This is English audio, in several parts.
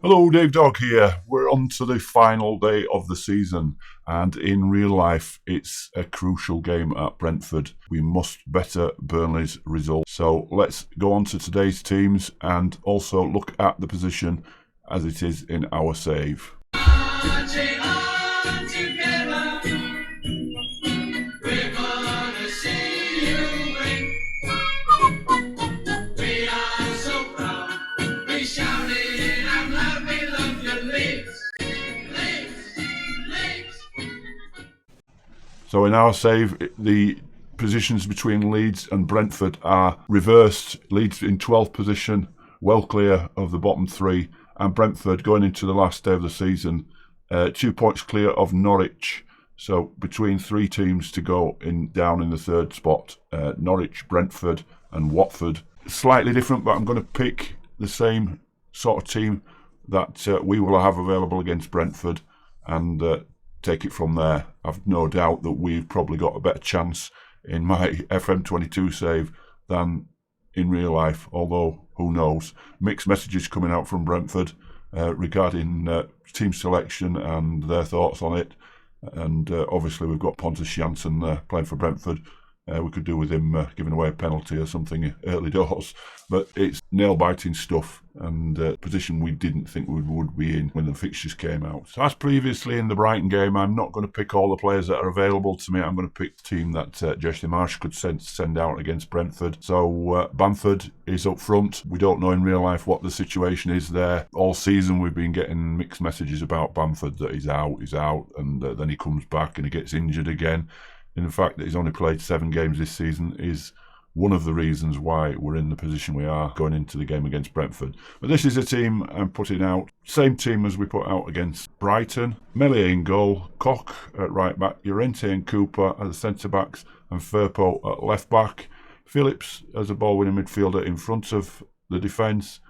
Hello, Dave Dog here. We're on to the final day of the season, and in real life, it's a crucial game at Brentford. We must better Burnley's result. So let's go on to today's teams and also look at the position as it is in our save. So in our save, the positions between Leeds and Brentford are reversed. Leeds in 12th position, well clear of the bottom three, and Brentford going into the last day of the season, 2 points clear of Norwich. So between three teams to go down in the third spot, Norwich, Brentford and Watford. Slightly different, but I'm going to pick the same sort of team that we will have available against Brentford and take it from there. I've no doubt that we've probably got a better chance in my FM22 save than in real life, although who knows. Mixed messages coming out from Brentford regarding team selection and their thoughts on it. And obviously we've got Pontus playing for Brentford. We could do with him giving away a penalty or something early doors. But it's nail-biting stuff and a position we didn't think we would be in when the fixtures came out. So as previously in the Brighton game, I'm not going to pick all the players that are available to me. I'm going to pick the team that Jesse Marsh could send out against Brentford. So Bamford is up front. We don't know in real life what the situation is there. All season we've been getting mixed messages about Bamford, that he's out, and then he comes back and he gets injured again. In the fact that he's only played 7 games this season is one of the reasons why we're in the position we are going into the game against Brentford. But this is a team I'm putting out. Same team as we put out against Brighton. Meslier in goal, Koch at right back, Llorente and Cooper at the centre backs, and Firpo at left back. Phillips as a ball winning midfielder in front of the defence.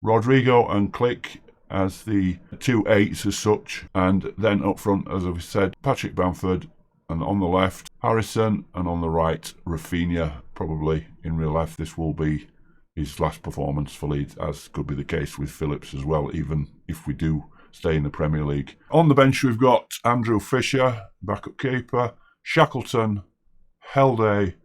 Rodrigo and Click as the 2 8s as such. And then up front, as I've said, Patrick Bamford. And on the left, Harrison, and on the right, Rafinha. Probably in real life, this will be his last performance for Leeds, as could be the case with Phillips as well, even if we do stay in the Premier League. On the bench, we've got Andrew Fisher, backup keeper, Shackleton, Helday,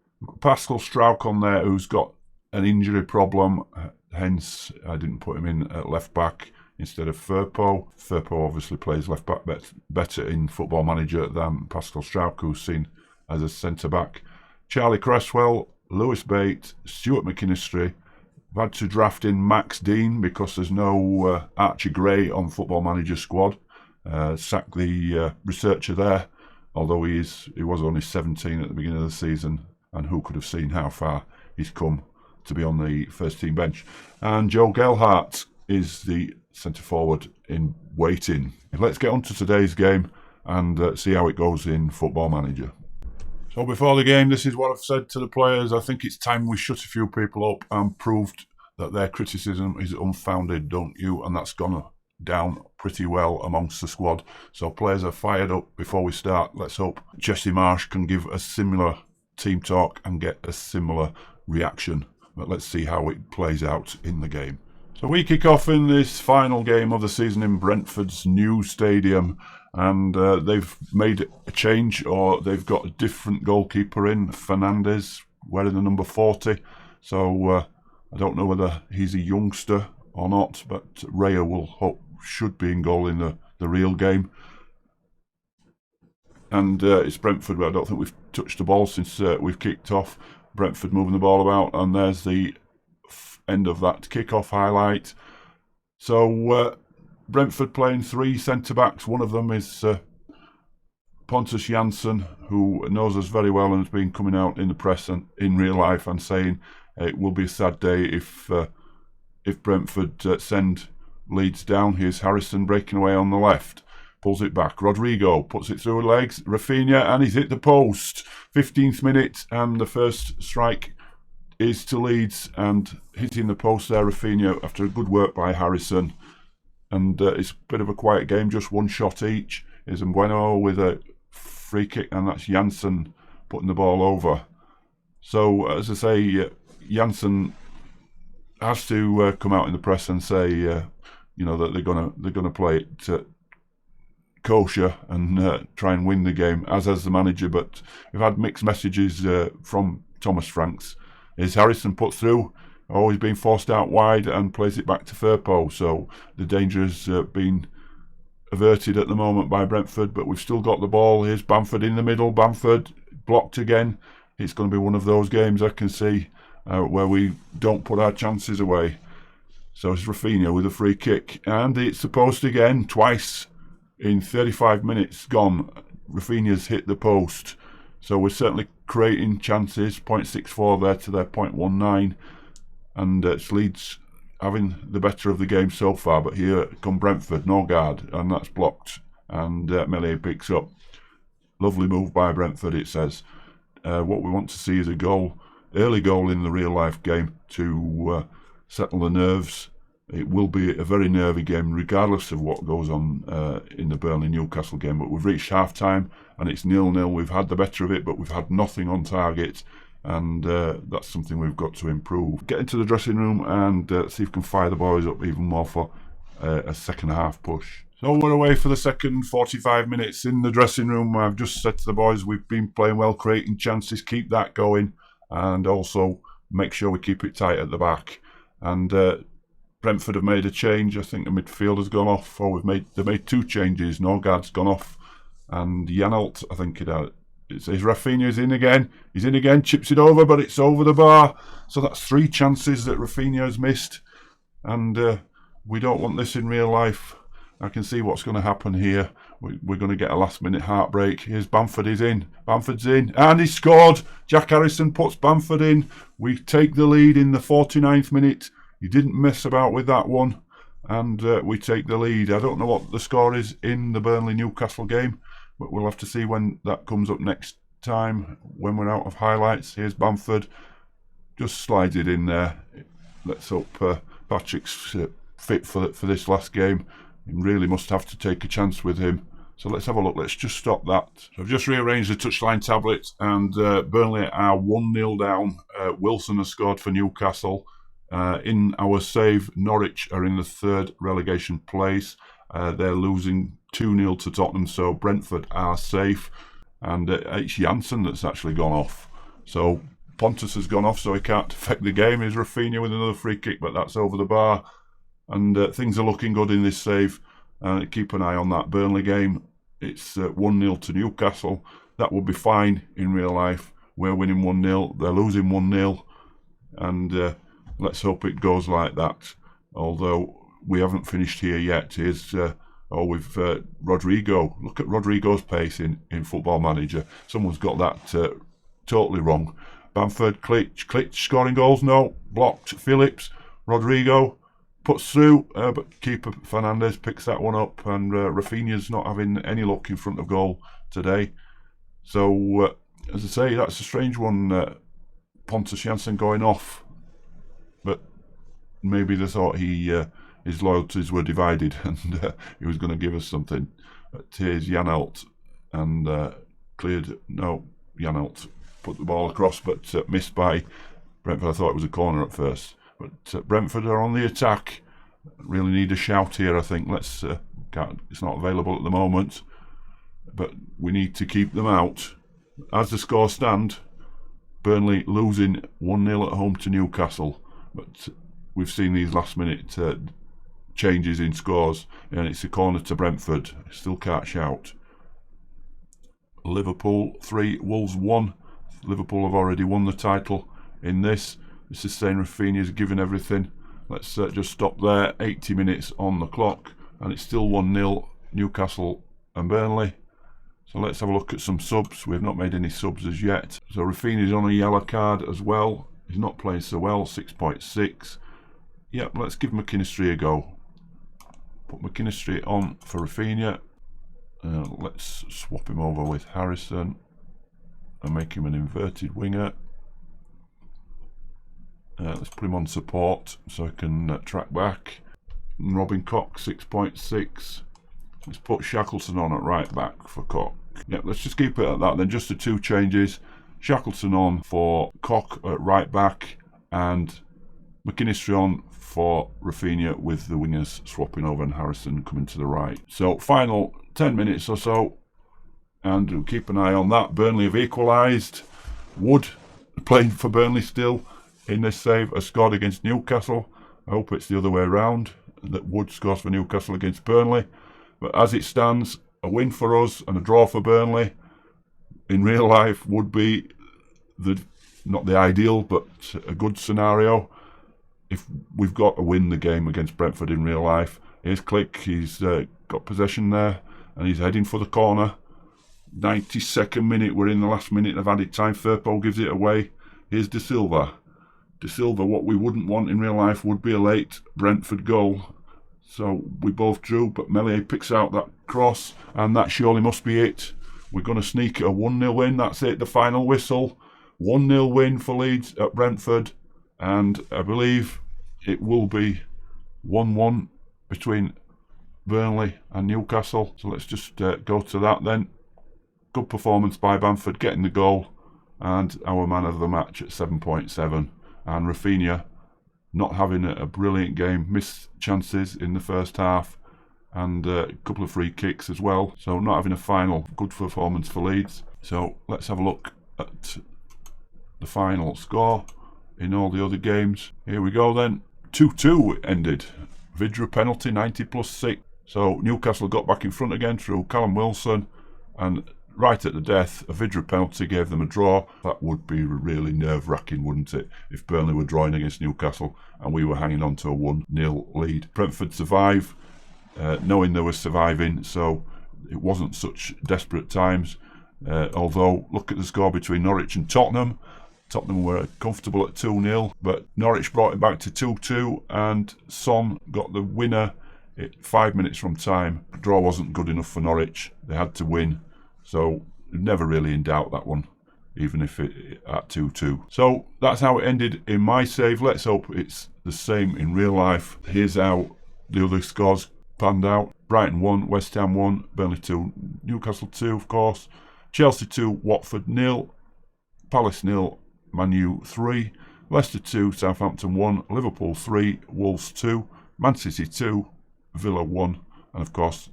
Pascal Struijk on there, who's got an injury problem, hence I didn't put him in at left back instead of Firpo. Firpo obviously plays left back better in Football Manager than Pascal Struijk, who's seen as a centre-back. Charlie Cresswell, Lewis Bate, Stuart McKinstry. I've had to draft in Max Dean because there's no Archie Gray on Football Manager squad. Sack the researcher there, although he was only 17 at the beginning of the season, and who could have seen how far he's come to be on the first team bench. And Joe Gelhardt is the centre forward in waiting. Let's get on to today's game and see how it goes in Football Manager. So before the game, this is what I've said to the players. I think it's time we shut a few people up and proved that their criticism is unfounded, don't you? And that's gone down pretty well amongst the squad. So players are fired up before we start. Let's hope Jesse Marsh can give a similar team talk and get a similar reaction. But let's see how it plays out in the game. So we kick off in this final game of the season in Brentford's new stadium, and they've made a change, or they've got a different goalkeeper in, Fernandez, wearing the number 40. So I don't know whether he's a youngster or not, but Raya should be in goal in the real game. And it's Brentford, but I don't think we've touched the ball since we've kicked off. Brentford moving the ball about, and there's the end of that kick-off highlight. So Brentford playing 3 centre-backs. One of them is Pontus Jansson, who knows us very well and has been coming out in the press and in real life and saying it will be a sad day if Brentford send Leeds down. Here's Harrison breaking away on the left. Pulls it back. Rodrigo puts it through legs. Rafinha, and he's hit the post. 15th minute, and the first strike is to Leeds, and hitting the post there, Rafinha, after a good work by Harrison. And it's a bit of a quiet game, just one shot each. Is Mbueno with a free kick, and that's Jansson putting the ball over. So, as I say, Jansson has to come out in the press and say you know, that they're gonna play it kosher and try and win the game, as has the manager. But we've had mixed messages from Thomas Franks. Is Harrison put through? He's been forced out wide and plays it back to Firpo. So the danger has been averted at the moment by Brentford, but we've still got the ball. Here's Bamford in the middle. Bamford blocked again. It's going to be one of those games, I can see, where we don't put our chances away. So it's Rafinha with a free kick, and it's the post again, twice in 35 minutes gone. Rafinha's hit the post. So we're certainly creating chances. 0.64 there to their 0.19, and it's Leeds having the better of the game so far. But here come Brentford, no guard, and that's blocked, and Melee picks up. Lovely move by Brentford, it says. What we want to see is a goal, early goal in the real life game to settle the nerves. It will be a very nervy game regardless of what goes on in the Burnley-Newcastle game. But we've reached half-time and it's 0-0. We've had the better of it, but we've had nothing on target, and that's something we've got to improve. Get into the dressing room and see if we can fire the boys up even more for a second half push. So we're away for the second 45 minutes in the dressing room. I've just said to the boys, we've been playing well, creating chances, keep that going, and also make sure we keep it tight at the back. And Brentford have made a change. I think the midfield has gone off, or they made two changes. Norgard's gone off, and Janelt, I think it says Rafinha's in again. He's in again, chips it over, but it's over the bar. So that's 3 chances that Rafinha has missed, and we don't want this in real life. I can see what's going to happen here. We're going to get a last-minute heartbreak. Here's Bamford, he's in. Bamford's in, and he scored. Jack Harrison puts Bamford in. We take the lead in the 49th minute. He didn't mess about with that one, and we take the lead. I don't know what the score is in the Burnley-Newcastle game, but we'll have to see when that comes up next time, when we're out of highlights. Here's Bamford. Just slides it in there. Let's hope Patrick's fit for this last game. You really must have to take a chance with him. So let's have a look. Let's just stop that. So I've just rearranged the touchline tablet, and Burnley are 1-0 down. Wilson has scored for Newcastle. In our save, Norwich are in the 3rd relegation place. They're losing 2-0 to Tottenham, so Brentford are safe. And it's Janssen that's actually gone off. So Pontus has gone off, so he can't affect the game. Here's Rafinha with another free kick, but that's over the bar. And things are looking good in this save. Keep an eye on that Burnley game. It's 1-0 to Newcastle. That will be fine in real life. We're winning 1-0. They're losing 1-0. And let's hope it goes like that. Although we haven't finished here yet. Here's with Rodrigo. Look at Rodrigo's pace in Football Manager. Someone's got that totally wrong. Bamford, Klitsch scoring goals. No. Blocked. Phillips. Rodrigo puts through, but keeper Fernandez picks that one up, and Rafinha's not having any luck in front of goal today. So, as I say, that's a strange one. Pontus Janssen going off, but maybe they thought his loyalties were divided and he was going to give us something. But here's Janelt, and cleared. No, Janelt put the ball across, but missed by Brentford. I thought it was a corner at first. But Brentford are on the attack. Really need a shout here, I think. It's not available at the moment, but we need to keep them out. As the score stand, Burnley losing 1-0 at home to Newcastle. But we've seen these last-minute changes in scores, and it's a corner to Brentford. Still can't shout. Liverpool 3, Wolves 1. Liverpool have already won the title in this. This is saying Rafinha's given everything. Let's just stop there. 80 minutes on the clock, and it's still 1-0 Newcastle and Burnley. So let's have a look at some subs. We've not made any subs as yet. So Rafinha's on a yellow card as well. He's not playing so well. 6.6. Yep, let's give McKinstry a go. Put McKinstry on for Rafinha. Let's swap him over with Harrison and make him an inverted winger. Let's put him on support so I can track back. Robin Koch, 6.6. Let's put Shackleton on at right back for Koch. Yeah, let's just keep it at that then. Just the 2 changes. Shackleton on for Koch at right back, and McKinstry on for Rafinha, with the wingers swapping over and Harrison coming to the right. So final 10 minutes or so, and we'll keep an eye on that. Burnley have equalised. Wood, playing for Burnley still in this save, has scored against Newcastle. I hope it's the other way around, that Wood scores for Newcastle against Burnley. But as it stands, a win for us and a draw for Burnley in real life would be not the ideal, but a good scenario. If we've got to win the game against Brentford in real life. Here's Click, he's got possession there and he's heading for the corner. 92nd minute, we're in the last minute of added time. Firpo gives it away. Here's De Silva. De Silva, what we wouldn't want in real life would be a late Brentford goal. So we both drew, but Meslier picks out that cross, and that surely must be it. We're going to sneak a 1-0 win. That's it, the final whistle. 1-0 win for Leeds at Brentford, and I believe it will be 1-1 between Burnley and Newcastle. So let's just go to that then. Good performance by Bamford, getting the goal, and our man of the match at 7.7. And Rafinha not having a brilliant game, missed chances in the first half, and a couple of free kicks as well. So not having a final good performance for Leeds. So let's have a look at the final score in all the other games. Here we go then. 2-2 ended. Vidra penalty, 90+6. So Newcastle got back in front again through Callum Wilson, and right at the death, a Vidra penalty gave them a draw. That would be really nerve-wracking, wouldn't it, if Burnley were drawing against Newcastle and we were hanging on to a 1-0 lead. Brentford survive, knowing they were surviving, so it wasn't such desperate times. Although, look at the score between Norwich and Tottenham. Tottenham were comfortable at 2-0, but Norwich brought it back to 2-2, and Son got the winner at 5 minutes from time. The draw wasn't good enough for Norwich. They had to win. So never really in doubt, that one, even if it at 2-2. So that's how it ended in my save. Let's hope it's the same in real life. Here's how the other scores panned out. Brighton 1, West Ham 1, Burnley 2, Newcastle 2, of course. Chelsea 2, Watford 0, Palace 0, Man U 3, Leicester 2, Southampton 1, Liverpool 3, Wolves 2, Man City 2, Villa 1, and of course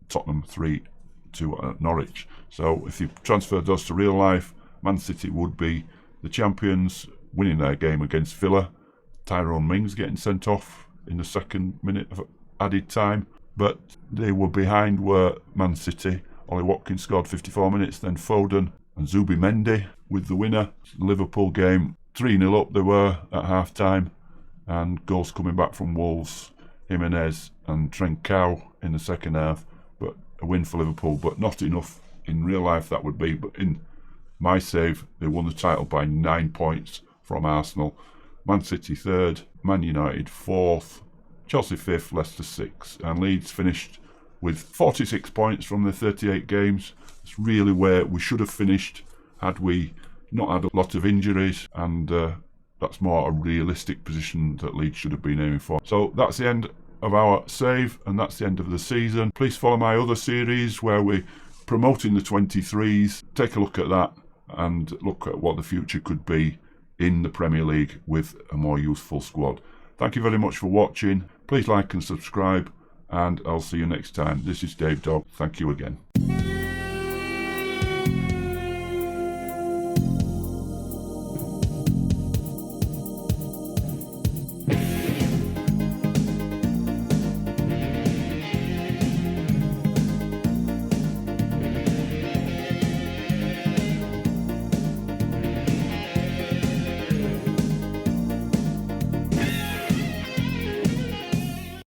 Tottenham 3 to Norwich. So if you transferred those to real life, Man City would be the champions, winning their game against Villa. Tyrone Mings getting sent off in the 2nd minute of added time, but they were behind were Man City. Ollie Watkins scored 54 minutes, then Foden and Zubimendi with the winner. Liverpool game 3-0 up they were at half time, and goals coming back from Wolves, Jimenez and Trincao in the second half. But a win for Liverpool, but not enough in real life, that would be. But in my save, they won the title by 9 points from Arsenal. Man City 3rd, Man United 4th, Chelsea 5th, Leicester 6th, and Leeds finished with 46 points from the 38 games. It's really where we should have finished had we not had a lot of injuries, and that's more a realistic position that Leeds should have been aiming for. So that's the end of our save, and that's the end of the season. Please follow my other series where we're promoting the 23s. Take a look at that and look at what the future could be in the Premier League with a more youthful squad. Thank you very much for watching. Please like and subscribe, and I'll see you next time. This is Dave Dog. Thank you again.